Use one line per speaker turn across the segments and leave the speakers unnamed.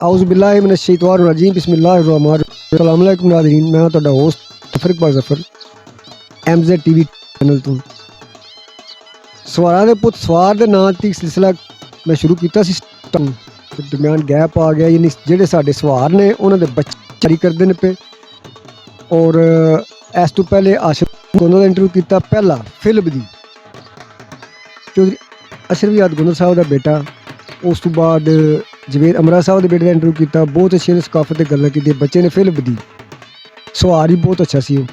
औज़ुबिल्लाहिमिनश्शैतानिर्रजीम अस्सलाम वालेकुम नाज़रीन मैं ਤੁਹਾਡਾ host Iqbal Zafar MZ TV channel ਤੋਂ ਸਵਾਰਾਂ ਦੇ ਪੁੱਤ ਸਵਾਰ ਦੇ ਨਾਂ ਤੇ ਸਿਲਸਿਲਾ ਮੈਂ ਸ਼ੁਰੂ ਕੀਤਾ ਸੀ ਫਿਰ ਦਰਮਿਆਨ ਗੈਪ ਆ ਗਿਆ ਯਾਨੀ ਜਿਹੜੇ ਸਾਡੇ ਸਵਾਰ ਨੇ ਉਹਨਾਂ ਦੇ ਬੱਚੇ ਜਾਰੀ ਕਰਦੇ ਨੇ ਪਏ ਔਰ ਇਸ ਤੋਂ ਪਹਿਲੇ ਆਸ਼ਰਫ ਗੋਂਦਲ ਦਾ ਇੰਟਰਵਿਊ ਕੀਤਾ ਪਹਿਲਾ ਫਿਲਮ ਦੀ ਚੌਧਰੀ ਅਸ਼ਰਫ ਗੋਂਦਲ ਸਾਹਿਬ ਦਾ ਬੇਟਾ ਉਸ ਤੋਂ ਬਾਅਦ ਜਵੇਦ ਅਮਰਾ ਸਾਹਿਬ ਦੇ ਬੇਟੇ ਦਾ ਇੰਟਰਵਿਊ ਕੀਤਾ ਬਹੁਤ ਅੱਛੇ ਨੇ ਸਕਾਫਤ ਤੇ ਗੱਲਾਂ ਕੀਤੀਆਂ ਬੱਚੇ ਨੇ ਫਿਲਮ ਦੀ ਸਵਾਰ ਹੀ ਬਹੁਤ ਅੱਛਾ ਸੀ ਉਹ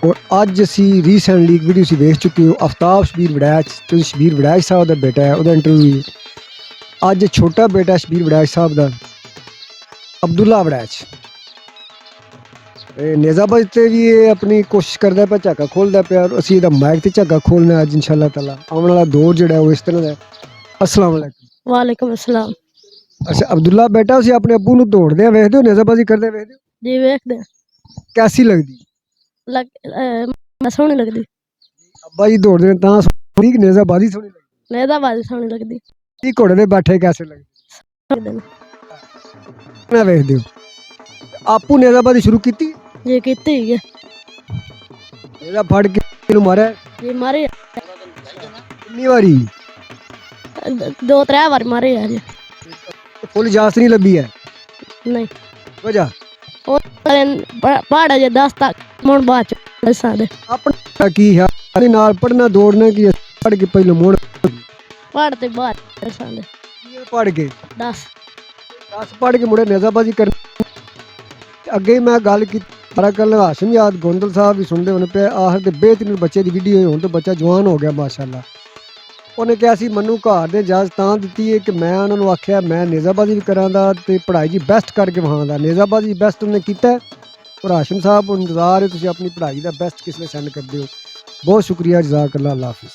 ਔਰ ਅੱਜ ਅਸੀਂ ਰੀਸੈਂਟਲੀ ਇੱਕ ਵੀਡੀਓ ਸੀ ਵੇਖ ਚੁੱਕੇ ਹੋ ਆਫਤਾਬ ਸ਼ਬੀਰ ਵੜੈਚ ਤੇ ਸ਼ਬੀਰ ਵੜੈਚ ਸਾਹਿਬ ਦਾ ਬੇਟਾ ਹੈ ਉਹਦਾ ਇੰਟਰਵਿਊ ਅੱਜ ਛੋਟਾ ਬੇਟਾ ਸ਼ਬੀਰ ਵੜੈਚ ਸਾਹਿਬ ਦਾ ਅਬਦੁੱਲਾ ਵੜੈਚ नेज़ाबाद ਤੇ ਵੀ ਇਹ ਆਪਣੀ ਕੋਸ਼ਿਸ਼ ਕਰਦਾ ਪਿਆ ਝਾਕਾ ਖੋਲ੍ਹਦਾ ਪਿਆ ਅਸੀਂ ਇਹਦਾ ਮਾਈਕ ਤੇ ਝਾਕਾ ਖੋਲ੍ਹਣਾ ਅੱਜ ਇਨਸ਼ਾਅੱਲਾ ਤਾਲਾ ਆਉਣ ਵਾਲਾ ਦੌਰ ਜਿਹੜਾ ਉਹ ਇਸ ਤਰ੍ਹਾਂ ਦਾ अस्सलाम वालेकुम
वालेकुम अस्सलाम
अच्छा अब्दुल्ला बेटा उसे अपने अब्बू ਨੂੰ ਦੌੜਦੇ ਵੇਖਦੇ ਹੋ ਨੇਜ਼ਾਬਾਜ਼ੀ ਕਰਦੇ ਵੇਖਦੇ ਹੋ
जी वेखदे
कैसी लगदी
सोहनी लगदी
अब्बा जी दौड़ਦੇ ਨੇ ਤਾਂ ਸੋਹਣੀ ਕਿ ਨੇਜ਼ਾਬਾਜ਼ੀ ਸੋਹਣੀ ਲੱਗਦੀ
नेज़ाबाद सोहनी लगदी
ਕੀ ਘੋੜੇ ਦੇ ਬੈਠੇ ਕੈਸੇ ਲੱਗਦੇ ਨਾ ਵੇਖਦੇ ਹੋ ਆਪੂ ਨੇਜ਼ਾਬਾਜ਼ੀ ਸ਼ੁਰੂ ਕੀਤੀ
जी कीती है
ਇਹਦਾ ਫੜ ਕੇ ਇਹਨੂੰ ਮਾਰਿਆ
जी मारे
ਕਿੰਨੀ ਵਾਰੀ
दो त्रै बार मारे यार
फुल इजाजत नहीं लभी है
नहीं
वजह
पहाड़ जे 10 तक मुड़ बाद दसा दे
अपना की है नाल पढ़ना दौड़ना की पढ़ के पहले मुड़
पहाड़ ते बाद दसा दे
पढ़ के
10
पढ़ के मुड़े नेज़ाबाजी कर अगे मैं गल की सारा कल हाशिम याद गोंदल साहब भी सुनते होने पे आखिर ते बेहतरीन बच्चे की वीडियो हुण तो बच्चा जवान हो गया माशाअल्लाह ਉਹਨੇ ਕਿਹਾ ਸੀ ਮੈਨੂੰ ਘਰ ਦੇ ਇਜਾਜ਼ਤ ਤਾਂ ਦਿੱਤੀ ਹੈ ਕਿ ਮੈਂ ਉਹਨਾਂ ਨੂੰ ਆਖਿਆ ਮੈਂ ਨੇਜ਼ਾਬਾਜ਼ੀ ਵੀ ਕਰਾਂ ਦਾ ਤੇ ਪੜ੍ਹਾਈ ਜੀ ਬੈਸਟ ਕਰਕੇ ਵਹਾਂਦਾ ਨੇਜ਼ਾਬਾਜ਼ੀ ਬੈਸਟ ਉਹਨੇ ਕੀਤਾ ਔਰ ਹਾਸ਼ਿਮ ਸਾਹਿਬ ਇੰਤਜ਼ਾਰ ਹੈ ਤੁਸੀਂ ਆਪਣੀ ਪੜ੍ਹਾਈ ਦਾ ਬੈਸਟ ਕਿਸ ਵੇਲੇ ਸੈਂਡ ਕਰਦੇ ਹੋ ਬਹੁਤ ਸ਼ੁਕਰੀਆ ਜਜ਼ਾਕ ਅੱਲਾ ਹਾਫਿਜ਼।